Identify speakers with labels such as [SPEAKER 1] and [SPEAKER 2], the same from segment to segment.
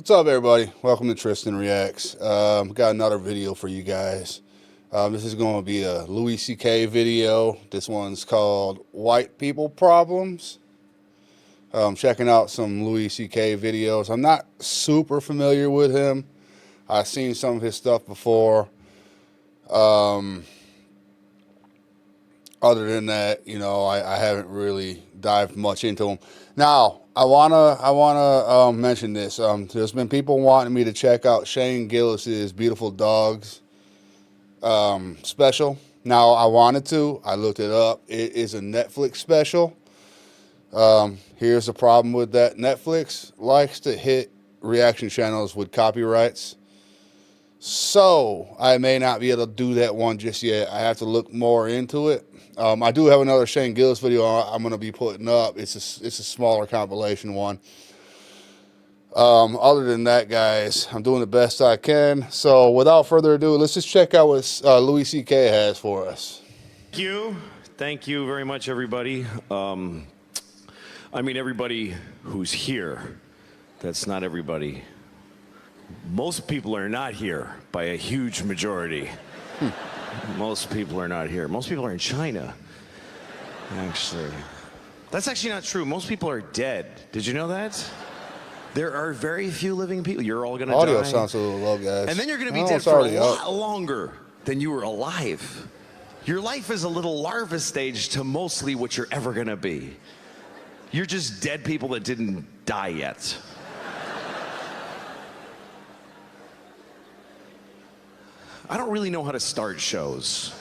[SPEAKER 1] What's up, everybody? Welcome to Tristan Reacts. Got another video for you guys. This is going to be a Louis C.K. video. This one's called White People Problems. Checking out some Louis C.K. videos. I'm not super familiar with him. I've seen some of his stuff before. Other than that, I haven't really dived much into him. Now, I wanna mention this. There's been people wanting me to check out Shane Gillis's Beautiful Dogs special. Now, I wanted to. I looked it up. It is a Netflix special. Here's the problem with that. Netflix likes to hit reaction channels with copyrights. So, I may not be able to do that one just yet. I have to look more into it. I do have another Shane Gillis video I'm going to be putting up. It's a smaller compilation one. Other than that, guys, I'm doing the best I can. So, without further ado, let's just check out what Louis C.K. has for us.
[SPEAKER 2] Thank you. Thank you very much, everybody. Everybody who's here. That's not everybody. Most people are not here by a huge majority. Most people are not here. Most people are in China, actually. That's actually not true. Most people are dead. Did you know that? There are very few living people. You're all going to die.
[SPEAKER 1] Audio sounds a little low, guys.
[SPEAKER 2] And then you're going to be dead for a lot longer than you were alive. Your life is a little larva stage to mostly what you're ever going to be. You're just dead people that didn't die yet. I don't really know how to start shows.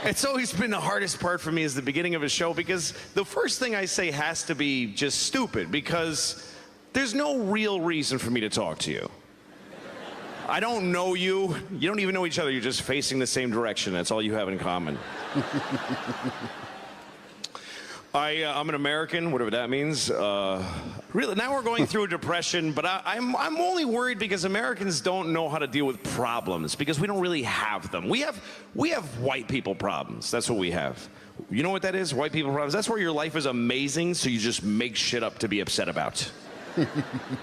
[SPEAKER 2] It's always been the hardest part for me is the beginning of a show, because the first thing I say has to be just stupid, because there's no real reason for me to talk to you. I don't know you. You don't even know each other. You're just facing the same direction. That's all you have in common. I'm an American, whatever that means. Really, now we're going through a depression, but I'm only worried because Americans don't know how to deal with problems, because we don't really have them. We have white people problems. That's what we have. You know what that is? White people problems. That's where your life is amazing, so you just make shit up to be upset about.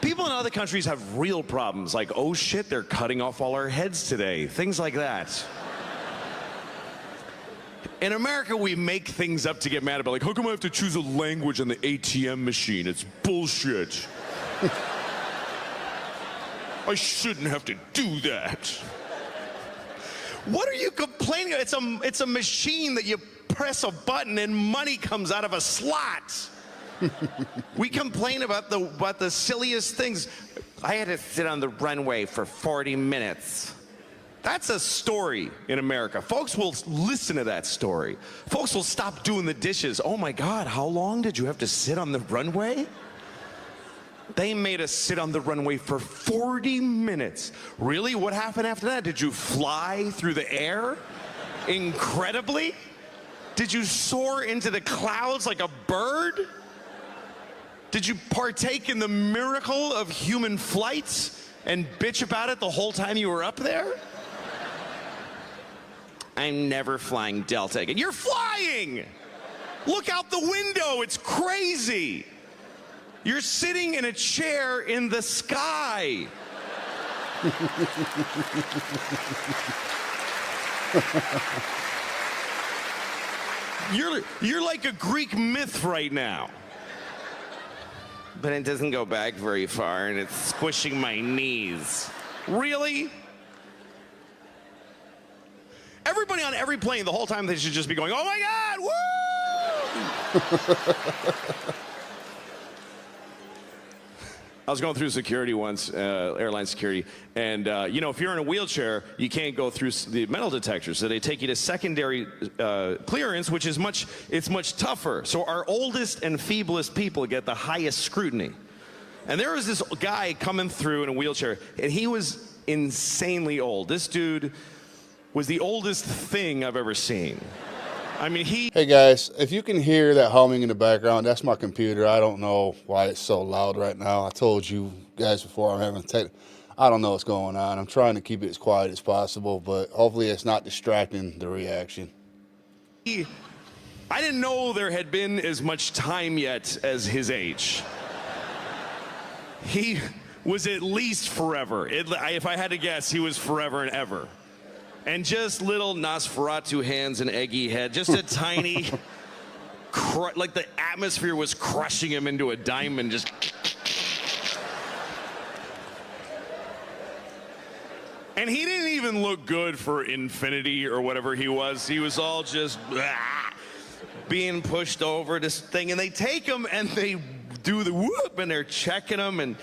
[SPEAKER 2] People in other countries have real problems, like, oh shit, they're cutting off all our heads today. Things like that. In America, we make things up to get mad about, like, how come I have to choose a language on the ATM machine? It's bullshit. I shouldn't have to do that. What are you complaining about? It's a machine that you press a button and money comes out of a slot. We complain about the silliest things. I had to sit on the runway for 40 minutes. That's a story in America. Folks will listen to that story. Folks will stop doing the dishes. Oh my God, how long did you have to sit on the runway? They made us sit on the runway for 40 minutes. Really? What happened after that? Did you fly through the air incredibly? Did you soar into the clouds like a bird? Did you partake in the miracle of human flights and bitch about it the whole time you were up there? I'm never flying Delta again. You're flying! Look out the window, it's crazy. You're sitting in a chair in the sky. You're like a Greek myth right now. But it doesn't go back very far, and it's squishing my knees. Really? Everybody on every plane, the whole time, they should just be going, oh my God, woo! I was going through security once, airline security, and if you're in a wheelchair, you can't go through the metal detector, so they take you to secondary clearance, which is much tougher. So our oldest and feeblest people get the highest scrutiny. And there was this guy coming through in a wheelchair, and he was insanely old. This dude was the oldest thing I've ever seen. Hey
[SPEAKER 1] guys, if you can hear that humming in the background, that's my computer. I don't know why it's so loud right now. I told you guys before, I don't know what's going on. I'm trying to keep it as quiet as possible, but hopefully it's not distracting the reaction.
[SPEAKER 2] I didn't know there had been as much time yet as his age. He was at least forever. If I had to guess, he was forever and ever. And just little Nosferatu hands and eggy head, just a tiny, like the atmosphere was crushing him into a diamond, just. And he didn't even look good for Infinity or whatever he was. He was all just being pushed over this thing. And they take him and they do the whoop and they're checking him and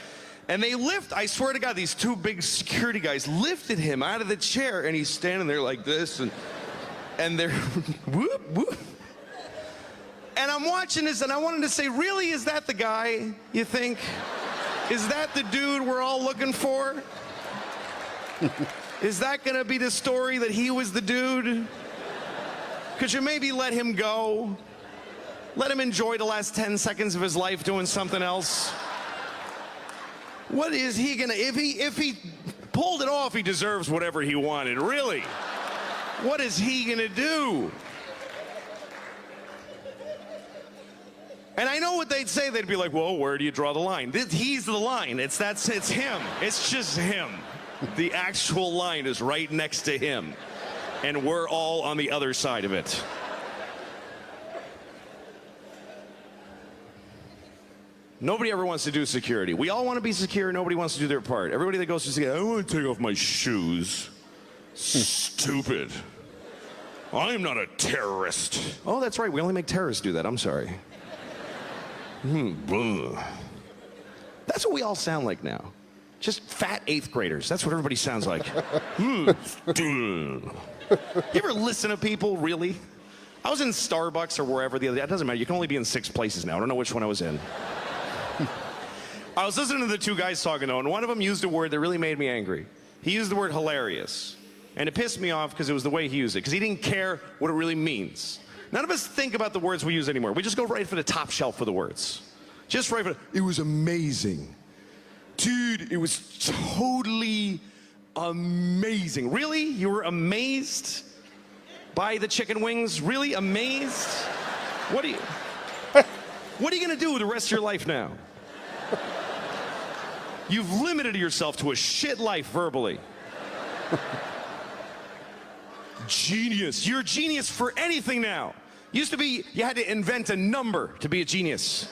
[SPEAKER 2] they lift. I swear to God, these two big security guys lifted him out of the chair and he's standing there like this and they're whoop, whoop. And I'm watching this and I wanted to say, really, is that the guy, you think? Is that the dude we're all looking for? Is that gonna be the story, that he was the dude? Could you maybe let him go? Let him enjoy the last 10 seconds of his life doing something else? What is he gonna, if he pulled it off, he deserves whatever he wanted, really. What is he gonna do? And I know what they'd say. They'd be like, well, where do you draw the line? He's the line. It's him. It's just him. The actual line is right next to him. And we're all on the other side of it. Nobody ever wants to do security. We all want to be secure. Nobody wants to do their part. Everybody that goes to security, I want to take off my shoes. Stupid. I'm not a terrorist. Oh, that's right. We only make terrorists do that. I'm sorry. That's what we all sound like now. Just fat 8th graders. That's what everybody sounds like. You ever listen to people, really? I was in Starbucks or wherever the other day. It doesn't matter. You can only be in 6 places now. I don't know which one I was in. I was listening to the two guys talking, though, and one of them used a word that really made me angry. He used the word hilarious. And it pissed me off because it was the way he used it, because he didn't care what it really means. None of us think about the words we use anymore. We just go right for the top shelf for the words. Just right for it was amazing. Dude, it was totally amazing. Really? You were amazed by the chicken wings? Really amazed? What are you gonna do with the rest of your life now? You've limited yourself to a shit life verbally. Genius. You're a genius for anything now. Used to be, you had to invent a number to be a genius.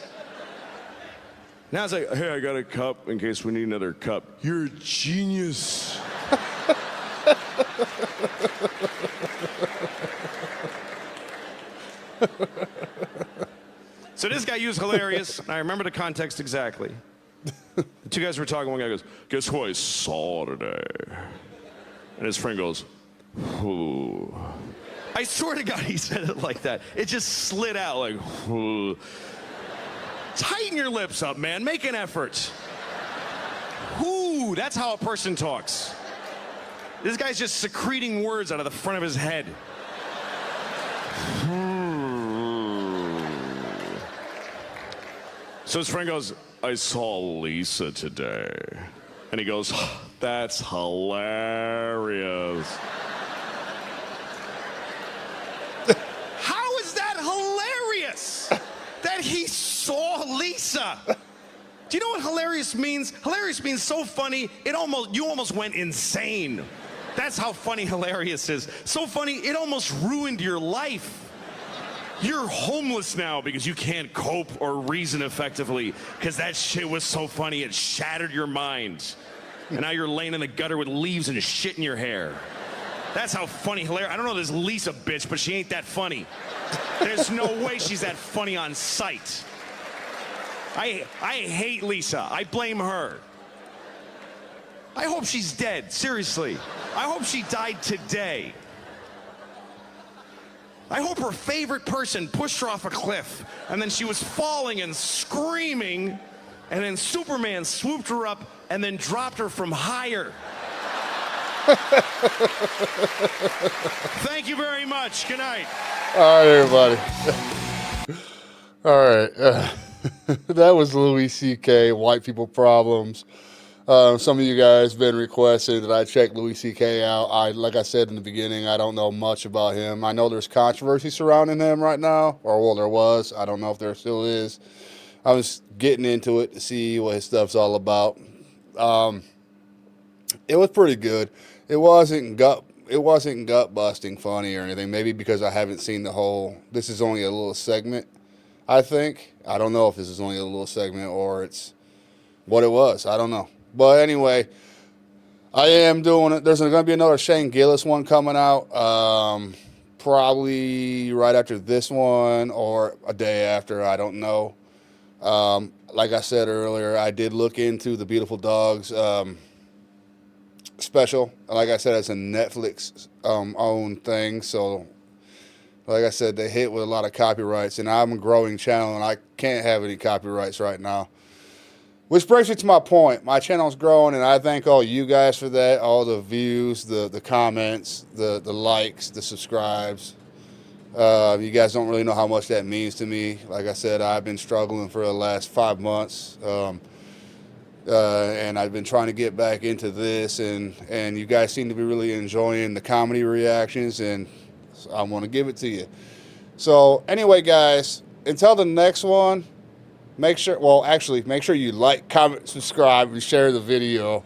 [SPEAKER 2] Now it's like, hey, I got a cup in case we need another cup. You're a genius. So this guy used hilarious, and I remember the context exactly. The two guys were talking, one guy goes, guess who I saw today? And his friend goes, who? I swear to God he said it like that. It just slid out like, who? Tighten your lips up, man. Make an effort. Who? That's how a person talks. This guy's just secreting words out of the front of his head. So his friend goes, I saw Lisa today. And he goes, that's hilarious. How is that hilarious? That he saw Lisa. Do you know what hilarious means? Hilarious means so funny, you almost went insane. That's how funny hilarious is. So funny, it almost ruined your life. You're homeless now because you can't cope or reason effectively because that shit was so funny it shattered your mind. And now you're laying in the gutter with leaves and shit in your hair. That's how funny, hilarious. I don't know this Lisa bitch, but she ain't that funny. There's no way she's that funny on sight. I hate Lisa. I blame her. I hope she's dead, seriously. I hope she died today. I hope her favorite person pushed her off a cliff, and then she was falling and screaming, and then Superman swooped her up and then dropped her from higher. Thank you very much. Good night.
[SPEAKER 1] All right, everybody. All right. That was Louis C.K., White People Problems. Some of you guys been requesting that I check Louis C.K. out. Like I said in the beginning, I don't know much about him. I know there's controversy surrounding him right now, or well, there was. I don't know if there still is. I was getting into it to see what his stuff's all about. It was pretty good. It wasn't gut busting funny or anything. Maybe because I haven't seen the whole. This is only a little segment. I think. I don't know if this is only a little segment or it's what it was. I don't know. But anyway, I am doing it. There's going to be another Shane Gillis one coming out. Probably right after this one or a day after. I don't know. Like I said earlier, I did look into the Beautiful Dogs special. Like I said, it's a Netflix owned thing. So, like I said, they hit with a lot of copyrights, and I'm a growing channel, and I can't have any copyrights right now. Which brings me to my point. My channel's growing, and I thank all you guys for that. All the views, the comments, the likes, the subscribes. You guys don't really know how much that means to me. Like I said, I've been struggling for the last 5 months. And I've been trying to get back into this, and you guys seem to be really enjoying the comedy reactions, and I want to give it to you. So anyway, guys, until the next one, make sure you like, comment, subscribe, and share the video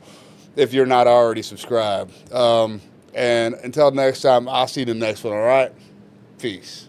[SPEAKER 1] if you're not already subscribed. And until next time, I'll see you in the next one, all right? Peace.